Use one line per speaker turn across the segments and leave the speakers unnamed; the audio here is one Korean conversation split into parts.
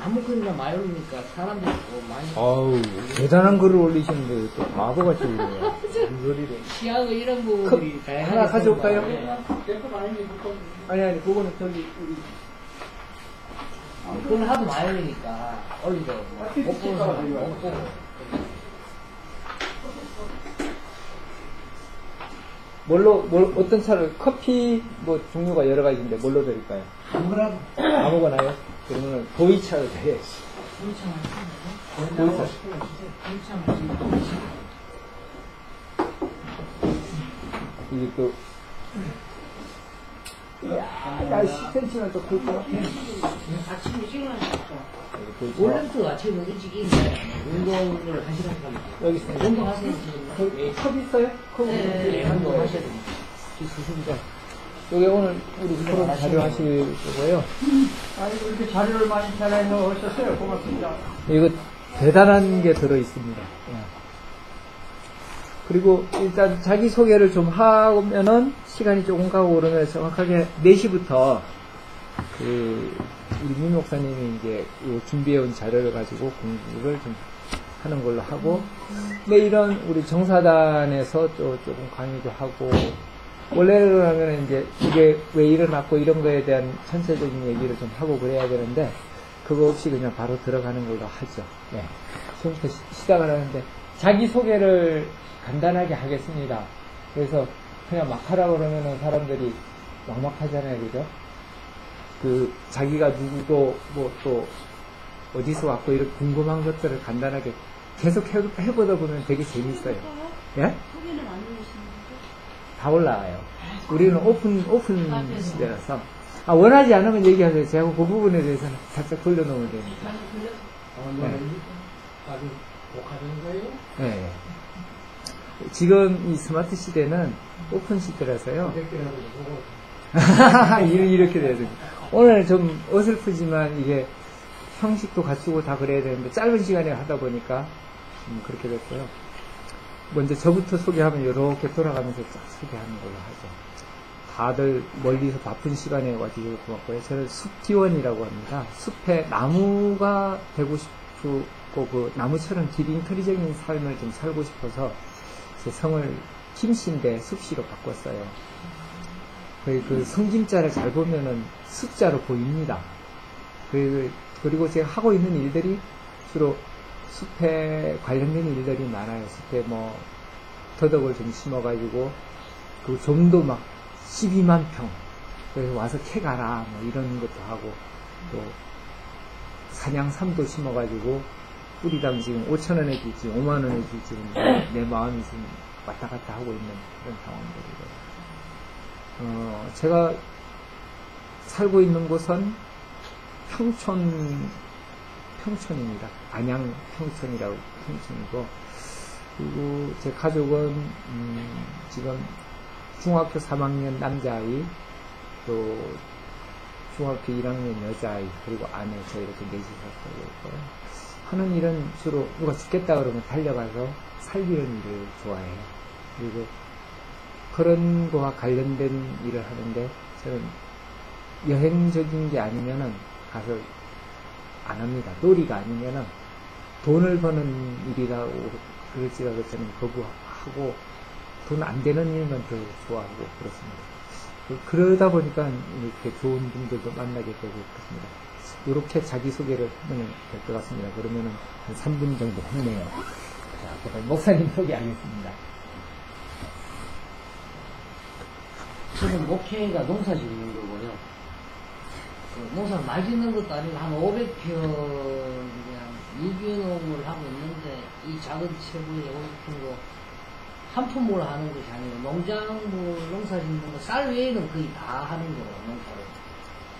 아무 글이나 많이 올리니까 사람들이 또 많이.
아우, 대단한 글을 올리시는데 또 바보같이 올려요. 글이래.
시하고 이런 부분이 다양하게.
하나 가져올까요?
많아요.
아니, 그거는 저기, 우리.
그걸 하도 많이 올리니까 올리죠. 못 보는 사람 못 보고.
어떤 차를, 커피, 종류가 여러 가지인데, 뭘로 드릴까요?
아무거나.
아무거나요? 그러면, 보이차로 드려요.
보이차.
이게 또, 야, 10cm만 더 클까?
아침에 일어나니까. 원래부터 아침에 일찍 일어나요. 운동을 하시라고 합니다.
여기 있습니다.
운동하세요, 지금.
컵 있어요? 컵
네, 운동하셔야 됩니다.
있으십니다. 여기 오늘 우리 프로 자료 하실 거고요.
아이고, 이렇게 자료를 많이 잘해서 오셨어요. 고맙습니다.
이거 대단한 게 들어 있습니다. 그리고 일단 자기소개를 좀 하면은 시간이 조금 가고 그러면 정확하게 4시부터 우리 민 목사님이 이제 준비해온 자료를 가지고 공부를 좀 하는 걸로 하고, 내일은 우리 정사단에서 조금 강의도 하고, 원래로 하면 이제 이게 왜 일어났고 이런 거에 대한 전체적인 얘기를 좀 하고 그래야 되는데, 그거 없이 그냥 바로 들어가는 걸로 하죠. 네. 지금부터 시작을 하는데, 자기소개를 간단하게 하겠습니다. 그래서 그냥 막 하라고 그러면은 사람들이 막막하잖아요. 그죠? 자기가 누구고, 또, 어디서 왔고, 이런 궁금한 것들을 간단하게 계속 해보다 보면 되게 재밌어요. 예?
소개는 안 해주시는데?
다 올라와요. 우리는 오픈 시대라서. 원하지 않으면 얘기하세요. 제가 그 부분에 대해서는 살짝 돌려놓으면 됩니다. 네.
아주 독하는 거예요?
네. 지금 이 스마트 시대는 오픈 시대라서요. 이렇게 돼야 됩니다. 오늘 좀 어설프지만 이게 형식도 갖추고 다 그래야 되는데 짧은 시간에 하다 보니까 그렇게 됐고요. 먼저 저부터 소개하면 이렇게 돌아가면서 쫙 소개하는 걸로 하죠. 다들 멀리서 바쁜 시간에 와주셔서 고맙고요. 저는 숲티원이라고 합니다. 숲에 나무가 되고 싶고 그 나무처럼 기린터리적인 삶을 좀 살고 싶어서 제 성을 김씨인데 숲씨로 바꿨어요. 그 성김자를 잘 보면은 숲자로 보입니다. 그리고 제가 하고 있는 일들이 주로 숲에 관련된 일들이 많아요. 숲에 더덕을 좀 심어가지고, 좀 더 막 12만 평. 그래서 와서 캐가라, 이런 것도 하고, 또, 산양삼도 심어가지고, 뿌리당 지금 5,000원에 줄지, 5만원에 줄지, 내 마음이 지금 왔다 갔다 하고 있는 그런 상황들이고요. 제가 살고 있는 곳은 평촌입니다. 안양 평촌이라고 평촌이고, 그리고 제 가족은 지금 중학교 3학년 남자아이, 또 중학교 1학년 여자아이, 그리고 아내, 저 이렇게 넷이서 살고 있고요. 하는 일은 주로 누가 죽겠다 그러면 달려가서 살리는 일을 좋아해요. 그리고 그런 거와 관련된 일을 하는데, 저는 여행적인 게 아니면은 가서 안 합니다. 놀이가 아니면은 돈을 버는 일이라고 그럴지라도 저는 거부하고, 돈 안 되는 일만 더 좋아하고 그렇습니다. 그러다 보니까 이렇게 좋은 분들도 만나게 되고 그렇습니다. 이렇게 자기소개를 하면 될 것 같습니다. 그러면은 한 3분 정도 했네요. 자, 그럼 목사님 소개하겠습니다.
저는 목회가 농사 짓는 거고요. 농사 많이 짓는 것도 아니고 한 500평 그냥 유기농을 하고 있는데, 이 작은 채부에 500평도 한 품목을 하는 것이 아니고 농작물 농사 짓는 거, 쌀 외에는 거의 다 하는 거로 농사를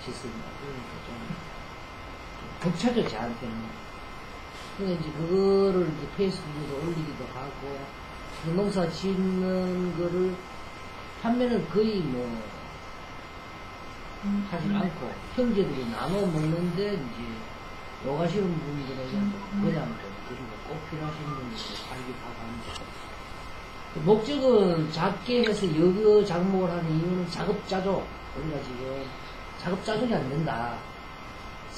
짓습니다. 그러니까 좀 겹쳐져 저한테는. 근데 이제 그거를 이제 페이스북에도 올리기도 하고, 그 농사 짓는 거를 판매는 거의 하지 않고, 형제들이 나눠 먹는데, 이제, 요가시는 분들에게 그냥 좀, 그리고 꼭 필요하신 분들이 팔기도 하고 합니다. 목적은 작게 해서 여러 작목을 하는 이유는 자급자족. 우리가 지금 자급자족이 안 된다.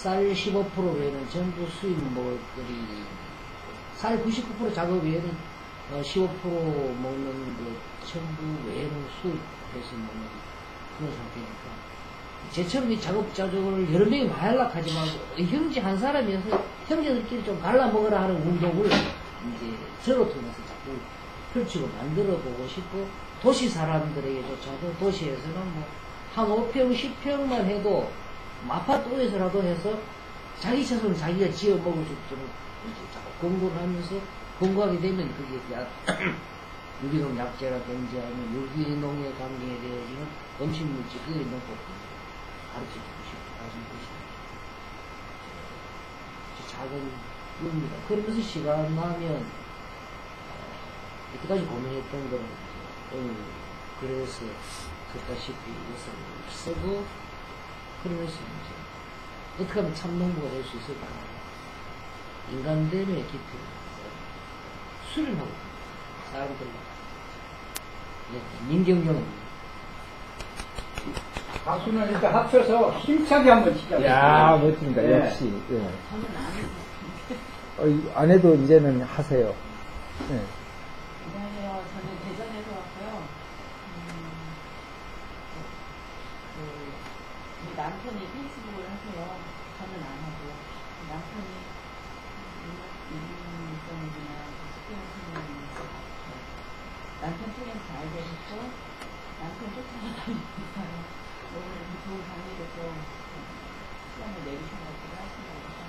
쌀 15% 외에는 전부 수입 뭐들이 쌀 99% 작업 외에는 15% 먹는 그 전부 외에는 수입해서 먹는 그런 상태니까 제처럼 이 작업자족을 여러 명이 많이 하려고 하지 말고 형제 한 사람이어서 형제들끼리 좀 갈라 먹으라 하는 운동을 이제 저로 통해서 자꾸 펼치고 만들어 보고 싶고 도시 사람들에게조차도 도시에서는 뭐 한 5평, 10평만 해도 마파또에서라도 해서 자기 채소는 자기가 지어 먹을 수 있도록 이제 자꾸 공부를 하면서 공부하게 되면 그게 유기농 약재라든지 아니면 유기농에 관계되어지는 음식물질 그게 이런 거 가르쳐주고 싶고 가르치고 싶고 작은 겁니다. 그러면서 시간 나면 이때까지 고민했던 거는 오늘 그래서 그다시피 이것을 쓰고 그러면서 이제 어떻게 하면 참농부가 될 수 있을까 인간됨의 깊이를 수련하고 사람들과 민경영입니다.
박수는 일단 합쳐서 힘차게 한번 치자.
야, 멋집니다.
네.
역시. 예. 안 해도 이제는 하세요. 예.
안녕하세요. 저는 대전에서 왔고요. 우리 남편이 페이스북을 하세요. 저는 안 하고 남편이 일정이나 스페인에서 남편 통해서 알게 됐고 남편 쫓아다니니까요. 오늘 좋은 강의를 좀 시간을 내주셔가지고 하신다고 해서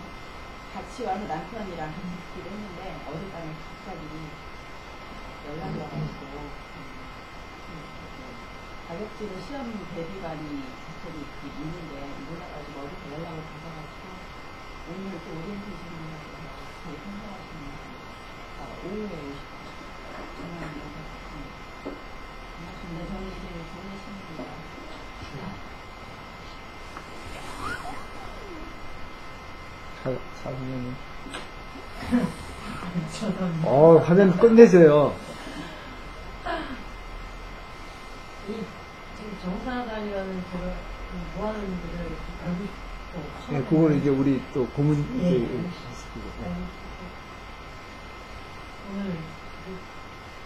같이 와서 남편이랑 듣기로 했는데 어젯밤에 갑자기 연락이 와가지고 자격증 시험 대비반이 자체로 있는데 몰라가지고 어제 연락을 받아가지고 오늘 또 오리엔테이션을 해서 저희 참석하시는 오후에 전화를 받았습니다. 반갑습니다. 저는 이제 좋은 신입니다.
차선생님. 화면 끝내줘요.
지금 정사관이라는 제가 좋아하는 분들을 알고 싶고
네, 그거는 이제 우리 또 고문,
네.
이제,
오늘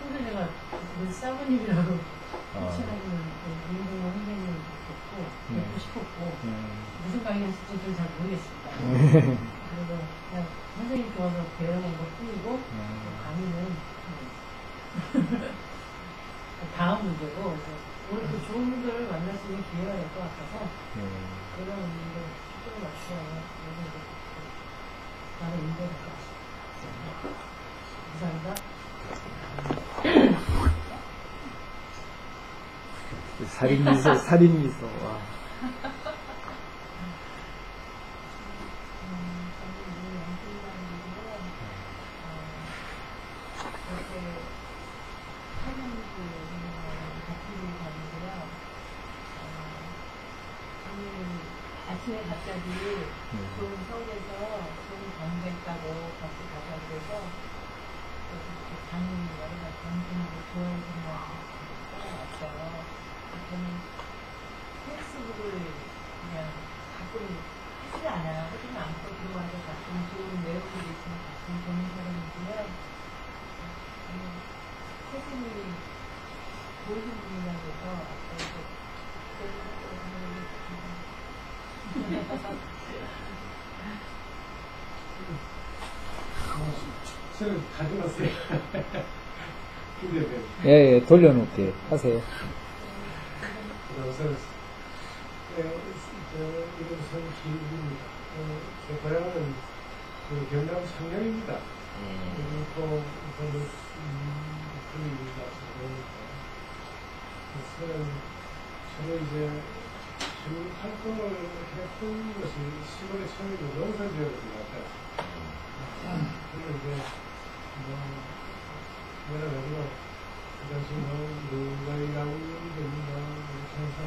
선생님가 사부님이라고 호칭하는 민동호 선생님을 뵙고 싶었고 무슨 강의 하실지 잘 모르겠습니다. 그래서 그냥 선생님 좋아서 배워본 것 뿐이고 강의는 다음 문제고 그래서 오늘 또 좋은 분들을 만날 수 있는 기회가 될 것 같아서 그런 분들 초점을 맞추어야 여기서 나는 인정할 것 같습니다. 감사합니다.
살인미소, 와.
아침에 갑자기 좋은 서울에서 좋은 경배했다고 같이 가자 그래서 이렇게 당연히 여러 가지 정신으로 좋아해주는 왔어요. 저는 페이스북을 그냥 가끔 하지 않아요. 하지는 않고 들어와서 가끔 좋은 내용들이 있으면 가끔 보는 사람이지만 선생님이 좋으신 분이라고 해서 아까
저는 가져갔어요. 기대돼요.
예, 돌려놓게 하세요.
우선 이름 선기입니다. 제 고향은 경남 창녕입니다. 그리고 저는 그입니다. 그래서 저는 이제 지금 활동을 했던 것이 10월에 처음에 농사지역을 갔다. 그리고 이제 여러 가지로 당시 농가이라고 있는 해서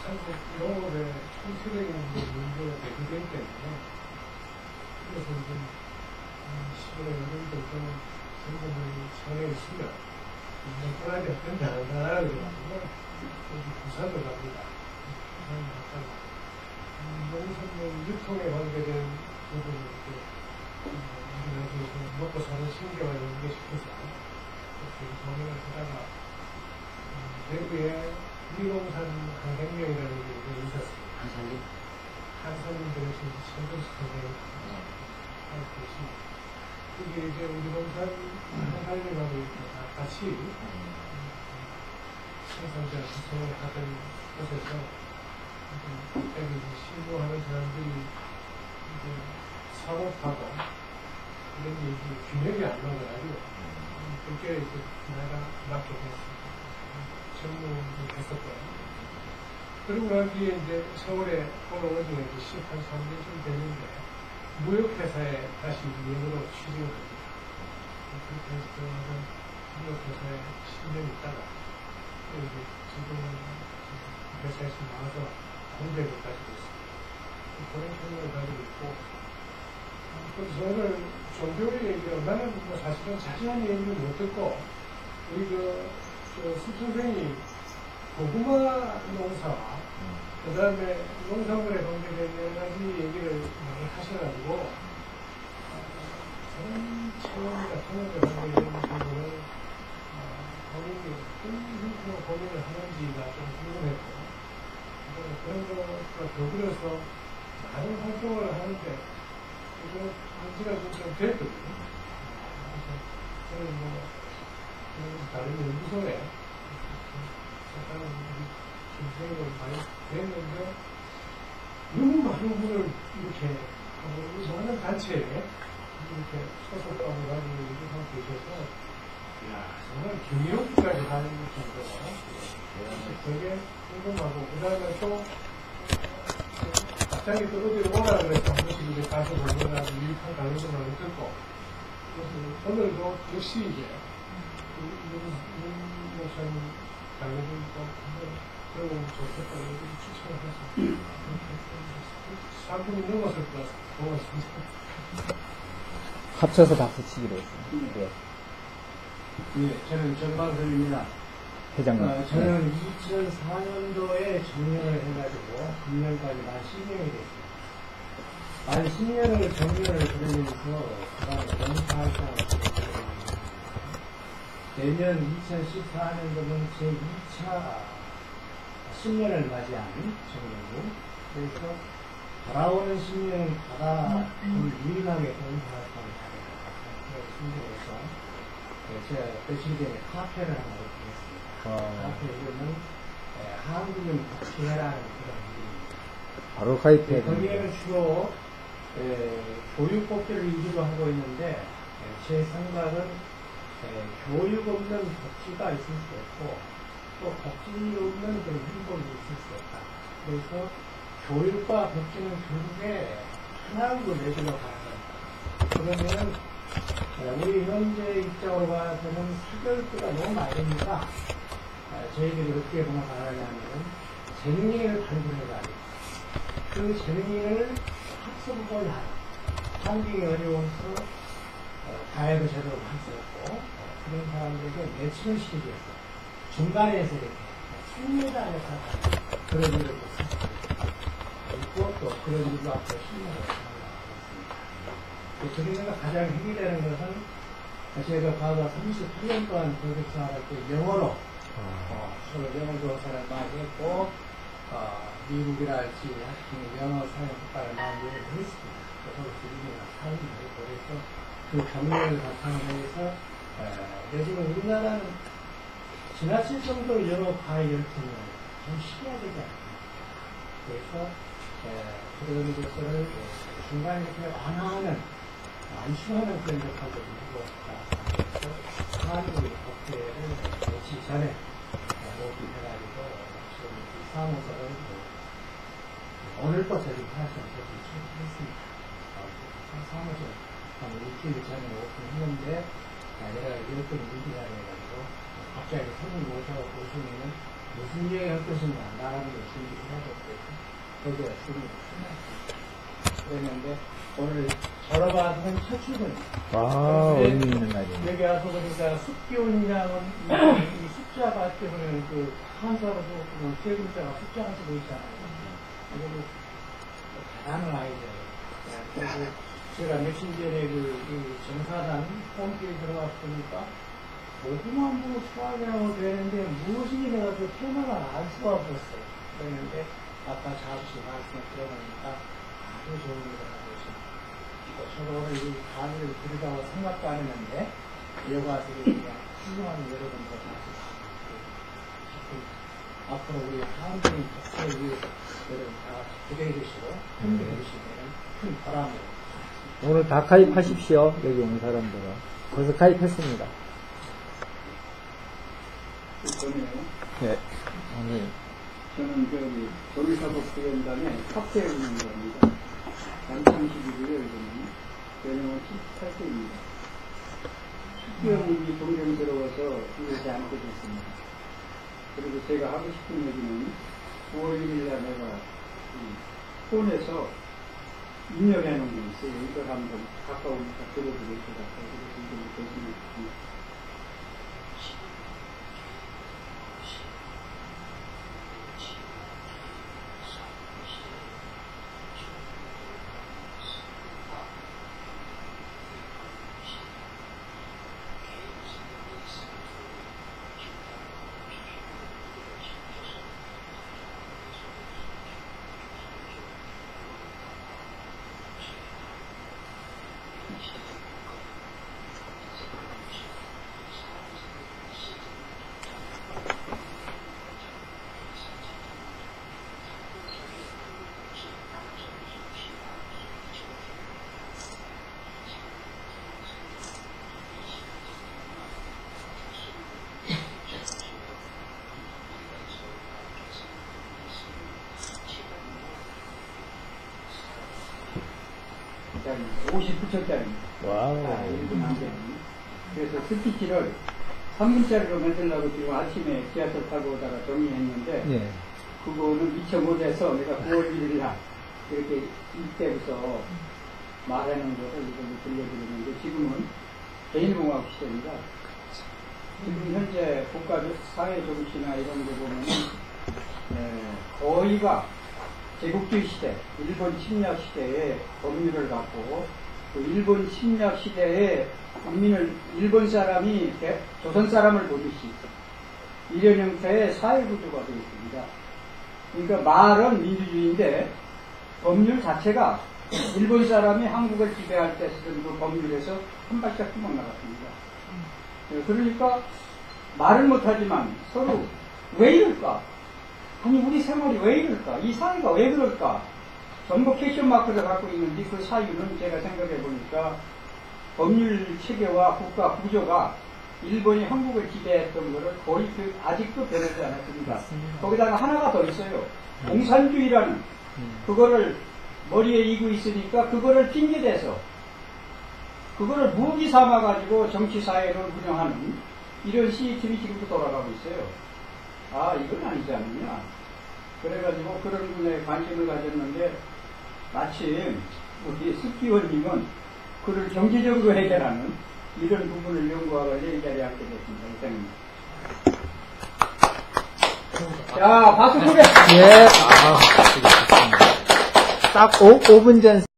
한국 농업의 총체적인 문제가 대두되기 때문에 그래서 이제 10월에 여름부터 전국의 전에 있으면 떠나지 않는다 그래가지고 여기 부산을 갑니다. 부산을 갔다가
농산물 유통에 관계된 부분이 우리나라에서 먹고 사는 생계와 연계시켜서 동행을 하다가 대구에 미농산 한생명이라는 게 있었습니다.
한살림?
한산인들에서 천도식 선생님을 할 것이 그게 이제 우리 농산 한살림하고 같이 생산자 구성을 하던 곳에서 여기 신고하는 사람들이 이제 사업하고 이런 얘기 균형이 안 나가지고 그게 이제 내가 맡게 됐습니다. 전문을 했었거든요. 그러고 난 뒤에 이제 서울에 올라온 지가 이제 13년쯤 됐는데 무역회사에 다시 유역으로 취직을 합니다. 그렇게 해서 무역회사에 10년 있다가 이제 지금은 회사에서 나와서 공대로까지 됐습니다. 그런 경력을 가지고 있고 그래서 오늘 종교의 얘기를 나는 뭐 사실은 자세한 얘기를 못 듣고 우리 습 선생이 고구마 농사와 그 다음에 농산물에 관계된 여러 가지 얘기를 많이 하셔가지고 그런 체험이나 통역에 관계된 부분을 본인이 어떤 고민을 하는지가 좀 궁금했고 그런 것과 더불어서 많은 활동을 하는데 이거 한지가 좀 됐거든요. 그래서 저는 뭐 다른 연구소에 잠깐 김생을 많이 됐는데 너무 많은 분을 이렇게 하고 많은 단체에 이렇게 소속하고 가지고 이렇게 하고 계셔서 정말 경영까지 하는 정도가 되게 궁금하고 그 다음에 또 갑자기 또 어디로 오라 그래서 한 번씩 이제 가서 보거나 유익한 강의도 많이 듣고 그래서 오늘도 역시 이제 윤 목사님 강의도 또 한번 들어보면 좋겠다 이렇게 추천을 해서 상품이 넘었을 것 같아서 고맙습니다.
합쳐서 박수 치기로 했습니다. 네.
예, 저는 전방선입니다.
회장님.
저는 2004년도에 정년을 해가지고 금년까지 만 10년이 됐습니다. 만 10년을 정년을 그러면서 그다음에 농사활동을 내년 2014년도는 제 2차 10년을 맞이한 정년이고 그래서 돌아오는 10년은 바다 유일하게 농사활동을 하게 생겨서 제가 며칠 전에 카페를 하나 오픈했습니다. 카페 이름은 한국인 복지회라는 그런 이름입니다.
바로 가입해야 됩니다.
거기에는 주로 교육 복지를 위주로 하고 있는데 제 생각은 교육 없는 복지가 있을 수 없고 또 복지 없는 그런 행복이 있을 수 없다. 그래서 교육과 복지는 결국에 하나로 내주러 가는 겁니다. 그러면 우리 현재 입장으로 봐서는 사교육비가 너무 많으니까 저희들이 어떻게 보면 바라냐면 재능인을 발굴해가지고 그 재능인을 학습을 하는 환경이 어려워서 다해도 제대로 할 수 없고 그런 사람들에게 매칭을 시키기 위해서 중간에서 이렇게 3m 안에서 하는 그런 일을 있고 또 그런 일도 앞으로 10년을 저희가 가장 힘이 되는 것은 제가 과거 38년 동안 교육생활할 때 영어로 서로 영어 교사를 많이 했고 미국이랄지 영어 사용 효과를 많이 했습니다. 서로 주민이나 사용을 했고 그래서 그 경력을 바탕으로 해서 지금 우리나라는 지나칠 정도로 영어 과외 열풍을 좀 쉬어야 되지 않습니까? 그래서 그런 것을 중간에 이렇게 완화하는 안심하는 그런 역할도 좀 하고 있다. 한국의 법제를 며칠 전에 모집해가지고 지금 사무소를 오늘 것을 사실 했습니다. 사무소 한 일주일 전에 오픈했는데 내가 이렇게 일기가 돼가지고 갑자기 손님 모셔서 보시면은 무슨 얘기 할 것인가 나라는 걸 준비해야 될 거고 거기에 술이 끝났습니다. 그랬는데 오늘 걸어봐서는 첫 출근.
의미 있는 날이네.
여기 와서 보니까 숫기온이라는 이 숫자가 때문에 그 한자로도 세 글자가 숫자가 쓰고 있잖아요. 그리고 잘하는 아이들. 그래서 제가 며칠 전에 그 정사단 홈페이지 들어가 보니까 고구마 뭐 수확이라고 되는데 무엇이 내가 그 테마가 알 수가 없었어요. 그랬는데 아까 잠시 말씀을 들어보니까 아주 좋은 일을 하고 있습니다. 서로를 이 강의를 들으라고 생각도 안 했는데 여가들이 그냥 훌륭한 여러분들 앞으로 우리 한국인 독서를 위해서 여러분 다 같이 기대해 주시고 힘내해 주시면 큰 바람으로
오늘 다 가입하십시오. 여기 온 사람들은. 벌써 가입했습니다.
저는요.
네. 아니,
저는 조리사법위원단의 학회 운영자입니다. 남창식이고요. 이거는 연령은 78세입니다. 특별히 동경스러워서 이것이 않게 됐습니다. 그리고 제가 하고 싶은 얘기는 9월 1일날 내가 폰에서 입력해 놓은 게 있어요. 이걸 한번 가까우니까 들어드릴 것 같아요. 그래서 이걸 보시면 좋습니다. 짜리, 59초짜리입니다.
와우.
그래서 스피치를 3분짜리로 만들려고 지금 아침에 지하철 타고 오다가 정리했는데,
예.
그거는 미처 못해서 내가 9월 1일 날 이렇게 이때부터 말하는 거를 이걸로 들려드리는데, 지금은 개인공학 시대입니다. 지금 현재 국가 사회정치나 이런 거 보면 거의가 제국주의 시대, 일본 침략 시대에 법률을 갖고 그 일본 침략 시대에 국민을 일본 사람이 조선 사람을 보듯이 이런 형태의 사회구조가 되어 있습니다. 그러니까 말은 민주주의인데 법률 자체가 일본 사람이 한국을 지배할 때 쓰던 그 법률에서 한 발짝 도망 나갔습니다. 그러니까 말은 못하지만 서로 왜 이럴까? 아니 우리 생활이 왜 이럴까? 이 사회가 왜 그럴까? 전부 캐션 마크를 갖고 있는데 그 사유는 제가 생각해 보니까 법률 체계와 국가 구조가 일본이 한국을 지배했던 것을 거의 아직도 변하지 않았습니다. 거기다가 하나가 더 있어요. 공산주의라는 그거를 머리에 이고 있으니까 그거를 핑계대서 그거를 무기 삼아가지고 정치사회를 운영하는 이런 시스템이 지금도 돌아가고 있어요. 아, 이건 아니지 않느냐. 그래가지고 그런 분에 관심을 가졌는데 마침 우리 습기원님은 그를 경제적으로 해결하는 이런 부분을 연구하고 이 자리에 앉게 됐습니다. 이상입니다. 자, 박수 소개!
예. 아, 딱 5분 전